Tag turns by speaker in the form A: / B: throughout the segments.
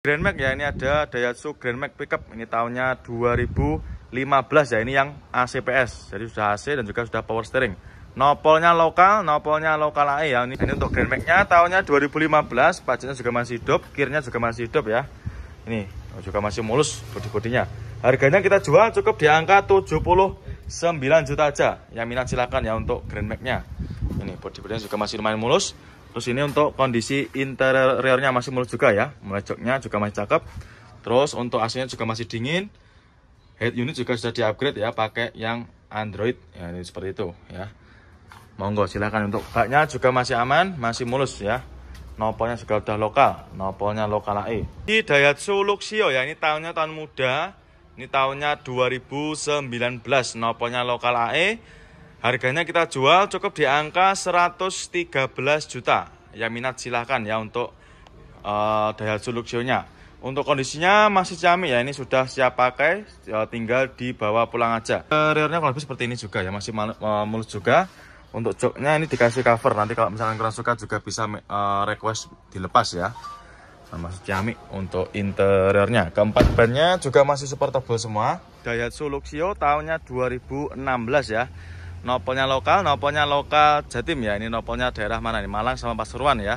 A: Grand Max ya, ini ada Daihatsu Grand Max pickup. Ini tahunnya 2015 ya, ini yang ACPS. Jadi sudah AC dan juga sudah power steering. Nopolnya lokal AE ya. Ini untuk Grand Max-nya tahunnya 2015, pajaknya juga masih hidup, kirnya juga masih hidup ya. Ini juga masih mulus bodi-bodinya. Harganya kita jual cukup di angka 79 juta aja. Yang minat silakan ya untuk Grand Max-nya. Ini bodi-bodinya juga masih lumayan mulus. Terus ini untuk kondisi interiornya masih mulus juga ya. Mulai joknya juga masih cakep. Terus untuk AC-nya juga masih dingin. Head unit juga sudah di-upgrade ya, pakai yang Android. Ya, ini seperti itu ya. Monggo silakan. Untuk baknya juga masih aman, masih mulus ya. Nopolnya juga udah lokal, nopolnya lokal AE. Ini Daihatsu Luxio ya, ini tahunnya tahun muda. Ini tahunnya 2019, nopolnya lokal AE. Harganya kita jual cukup di angka 113 juta. Yang minat silahkan ya untuk Daihatsu Luxio-nya. Untuk kondisinya masih ciamik ya, ini sudah siap pakai, tinggal dibawa pulang aja. Rearnya kurang lebih seperti ini juga ya, masih mulus juga. Untuk joknya ini dikasih cover, nanti kalau misalkan kurang suka juga bisa request dilepas ya. Nah, masih ciamik untuk interiornya. Keempat bannya juga masih supportable semua. Daihatsu Luxio tahunnya 2016 ya. Nopolnya lokal Jatim ya. Ini nopolnya daerah mana nih? Malang sama Pasuruan ya.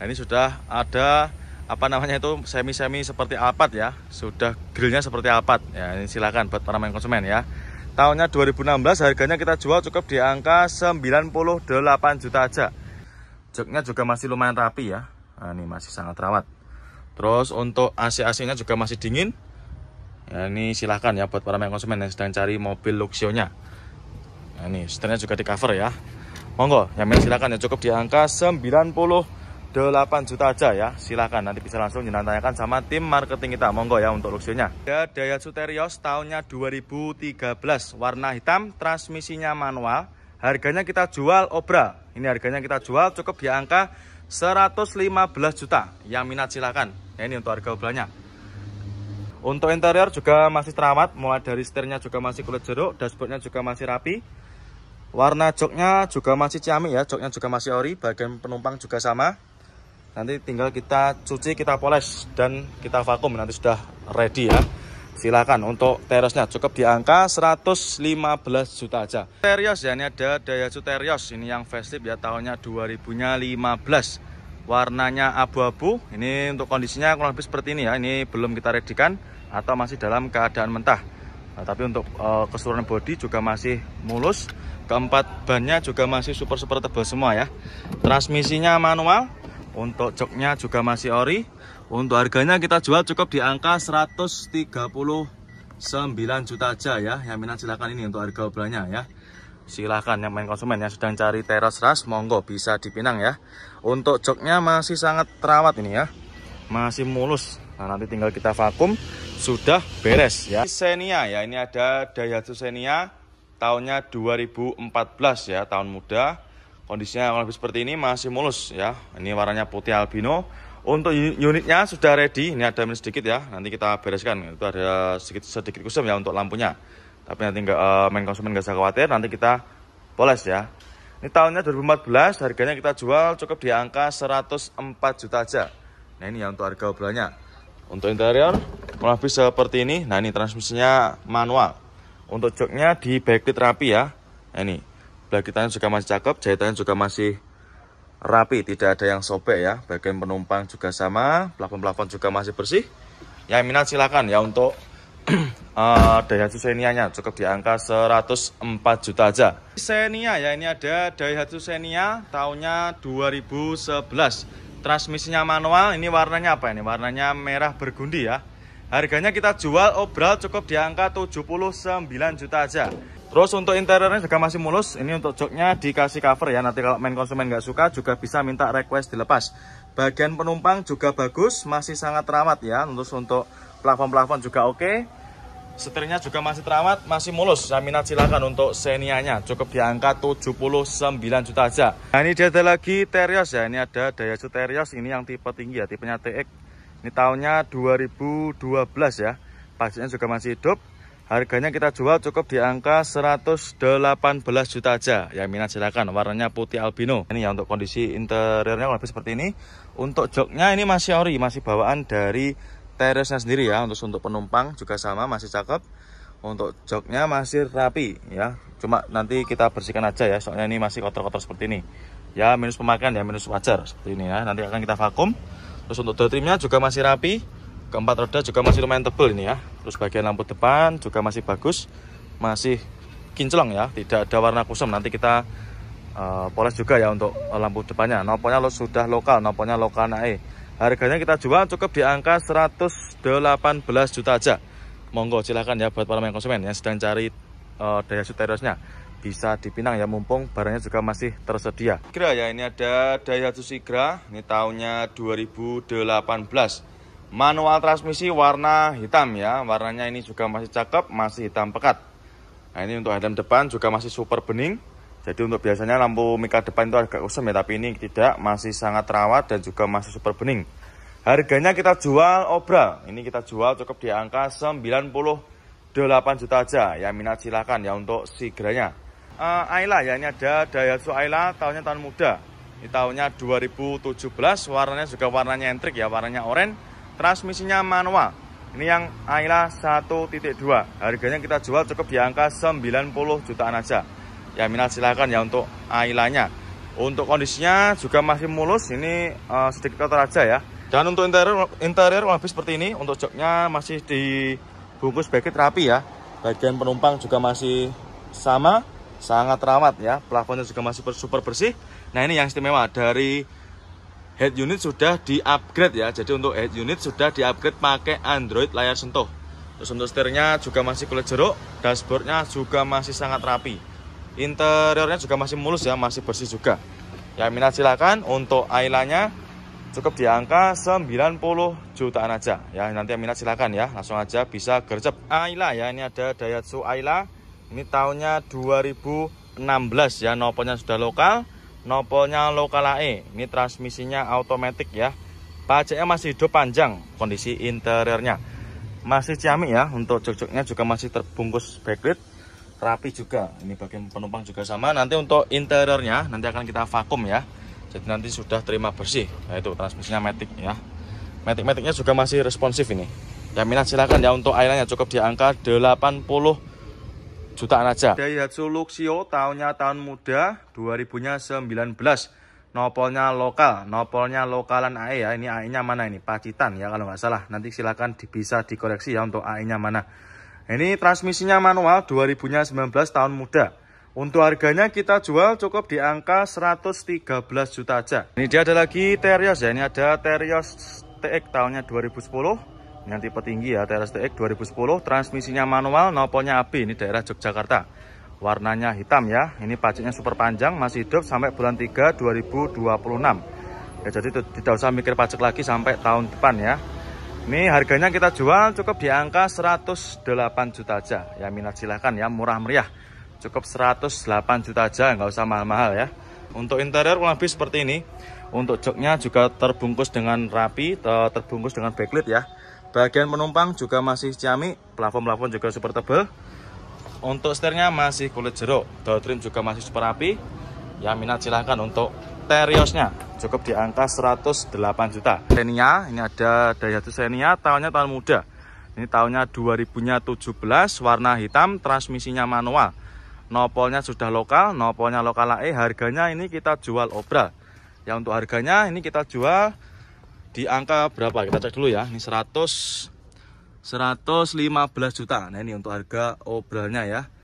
A: Nah, ini sudah ada apa namanya itu semi-semi seperti Alphard ya. Sudah grillnya seperti Alphard ya. Ini silakan buat para main konsumen ya. Tahunnya 2016, harganya kita jual cukup di angka 98 juta aja. Joknya juga masih lumayan rapi ya. Nah, ini masih sangat rawat. Terus untuk AC-AC-nya juga masih dingin. Ya, ini silahkan ya buat para main konsumen yang sedang cari mobil Luxio-nya. Nah, ini setirnya juga di cover ya. Monggo, yang main silahkan ya, cukup di angka 98 juta aja ya. Silahkan nanti bisa langsung ditanyakan sama tim marketing kita. Monggo ya untuk Luxio-nya. Ada Daihatsu Terios tahunnya 2013, warna hitam, transmisinya manual. Harganya kita jual obral. Ini harganya kita jual cukup di angka 115 juta. Yang minat silahkan. Ya, ini untuk harga obralnya. Untuk interior juga masih terawat, mulai dari setirnya juga masih kulit jeruk, dashboardnya juga masih rapi. Warna joknya juga masih ciamik ya, joknya juga masih ori, bagian penumpang juga sama. Nanti tinggal kita cuci, kita poles, dan kita vakum. Nanti sudah ready ya. Silakan untuk Teriosnya cukup di angka 115 juta aja. Terios ya, ini ada Daihatsu Terios. Ini yang facelift ya, tahunnya 2015. Warnanya abu-abu. Ini untuk kondisinya kurang lebih seperti ini ya. Ini belum kita readykan atau masih dalam keadaan mentah. Nah, tapi untuk keseluruhan bodi juga masih mulus. Keempat bannya juga masih super tebal semua ya. Transmisinya manual. Untuk joknya juga masih ori. Untuk harganya kita jual cukup di angka 139 juta aja ya. Yang minat silakan ini untuk harga obralnya ya. Silakan yang main konsumen yang sedang cari Terios ras, monggo bisa dipinang ya. Untuk joknya masih sangat terawat ini ya. Masih mulus. Nah, nanti tinggal kita vakum, sudah beres ya. Xenia ya, ini ada Daihatsu Xenia tahunnya 2014 ya, tahun muda. Kondisinya lebih seperti ini, masih mulus ya. Ini warnanya putih albino. Untuk unitnya sudah ready. Ini ada minus sedikit ya. Nanti kita bereskan. Itu ada sedikit kusam ya untuk lampunya. Tapi nanti main konsumen nggak usah khawatir. Nanti kita poles ya. Ini tahunnya 2014. Harganya kita jual cukup di angka 104 juta aja. Nah, ini ya untuk harga obralnya. Untuk interior lebih seperti ini. Nah, ini transmisinya manual. Untuk joknya di backlit rapi ya. Nah, ini bagitannya juga masih cakep, jahitannya juga masih rapi, tidak ada yang sobek ya. Bagian penumpang juga sama, plafon-plafon juga masih bersih. Yang minat silakan ya untuk Daihatsu Xenia-nya cukup di angka 104 juta aja. Xenia ya, ini ada Daihatsu Xenia tahunnya 2011. Transmisinya manual, ini warnanya apa ini? Warnanya merah bergundi ya. Harganya kita jual obral cukup di angka 79 juta aja. Terus untuk interiornya juga masih mulus. Ini untuk joknya dikasih cover ya. Nanti kalau main konsumen nggak suka juga bisa minta request dilepas. Bagian penumpang juga bagus, masih sangat terawat ya. Terus untuk plafon-plafon juga oke. Setirnya juga masih terawat, masih mulus. Saya minat silakan untuk Xenia-nya. Cukup di angka 79 juta aja. Nah, ini dia ada lagi Terios ya. Ini ada Daihatsu Terios. Ini yang tipe tinggi ya, tipenya TX. Ini tahunnya 2012 ya. Pajaknya juga masih hidup. Harganya kita jual cukup di angka 118 juta aja. Yang minat silakan, warnanya putih albino. Ini ya untuk kondisi interiornya lebih seperti ini. Untuk joknya ini masih ori, masih bawaan dari Teriosnya sendiri ya, untuk penumpang juga sama, masih cakep. Untuk joknya masih rapi ya, cuma nanti kita bersihkan aja ya, soalnya ini masih kotor-kotor seperti ini ya, minus pemakaian ya, minus wajar seperti ini ya, nanti akan kita vakum. Terus untuk door trimnya juga masih rapi, keempat roda juga masih lumayan tebal ini ya. Terus bagian lampu depan juga masih bagus, masih kinclong ya, tidak ada warna kusam. Nanti kita poles juga ya untuk lampu depannya. Nopolnya sudah lokal, nopolnya lokal naik. Harganya kita jual cukup di angka 118 juta aja. Monggo silahkan ya buat para konsumen yang sedang cari Daihatsu Teriosnya, bisa dipinang ya, mumpung barangnya juga masih tersedia. Sigra ya, ini ada Daihatsu Sigra, ini tahunnya 2018. Manual transmisi warna hitam ya, warnanya ini juga masih cakep, masih hitam pekat. Nah ini untuk headlamp depan juga masih super bening. Jadi untuk biasanya lampu mika depan itu agak kusam ya, tapi ini tidak, masih sangat terawat dan juga masih super bening. Harganya kita jual obral, ini kita jual cukup di angka 98 juta aja ya, minat silakan ya untuk Sigranya. Ayla ya, ini ada Daihatsu Ayla, tahunnya tahun muda, ini tahunnya 2017, warnanya juga warnanya entrik ya, warnanya oranye, transmisinya manual. Ini yang Ayla 1.2, harganya kita jual cukup di angka 90 jutaan aja ya, minat silakan ya untuk Aylanya. Untuk kondisinya juga masih mulus, ini sedikit kotor aja ya. Dan untuk interior lebih seperti ini. Untuk joknya masih dibungkus backlit rapi ya. Bagian penumpang juga masih sama, sangat rawat ya. Plafonnya juga masih super bersih. Nah ini yang istimewa, dari head unit sudah di-upgrade ya. Jadi untuk head unit sudah di-upgrade pakai Android layar sentuh. Terus untuk setirnya juga masih kulit jeruk. Dashboardnya juga masih sangat rapi. Interiornya juga masih mulus ya, masih bersih juga. Ya minat silakan untuk Aylanya. Cukup di angka 90 jutaan aja ya, nanti yang minat silakan ya, langsung aja bisa gercep. Ayla ya, ini ada Daihatsu Ayla, ini tahunnya 2016 ya, nopolnya sudah lokal, nopolnya lokal AE, ini transmisinya otomatis ya, pajaknya masih hidup panjang, kondisi interiornya masih ciamik ya. Untuk jok-joknya juga masih terbungkus backlit rapi juga, ini bagian penumpang juga sama. Nanti untuk interiornya nanti akan kita vakum ya, jadi nanti sudah terima bersih. Nah itu transmisinya matic ya, matic-maticnya juga masih responsif ini ya, minat silakan ya untuk Aylanya, cukup di angka 80 jutaan aja. Daihatsu Luxio, tahunnya tahun muda, 2019, nopolnya lokal, nopolnya lokalan AE ya. Ini AE nya mana ini, Pacitan ya kalau nggak salah, nanti silakan bisa dikoreksi ya untuk AE nya mana. Ini transmisinya manual, 2019, tahun muda. Untuk harganya kita jual cukup di angka 113 juta aja. Ini dia ada lagi Terios ya, ini ada Terios TX tahunnya 2010. Ini tipe tinggi ya, Terios TX 2010, transmisinya manual, nopolnya AB, ini daerah Yogyakarta. Warnanya hitam ya, ini pajaknya super panjang, masih hidup sampai bulan 3 2026. Ya jadi tidak usah mikir pajak lagi sampai tahun depan ya. Ini harganya kita jual cukup di angka 108 juta aja. Ya minat silahkan ya, murah meriah. Cukup 108 juta aja, nggak usah mahal-mahal ya. Untuk interior kurang lebih seperti ini. Untuk joknya juga terbungkus dengan rapi, terbungkus dengan backlit ya. Bagian penumpang juga masih ciamik, plafon-plafon juga super tebal. Untuk setirnya masih kulit jeruk, door trim juga masih super rapi. Ya minat silahkan untuk Teriosnya, cukup di angka 108 juta. Xenia, ini ada Daihatsu Xenia, tahunnya tahun muda. Ini tahunnya 2017, warna hitam, transmisinya manual. Nopolnya sudah lokal, nopolnya lokal AE, harganya ini kita jual obral. Ya untuk harganya ini kita jual di angka berapa? Kita cek dulu ya. Ini 115 juta. Nah ini untuk harga obralnya ya.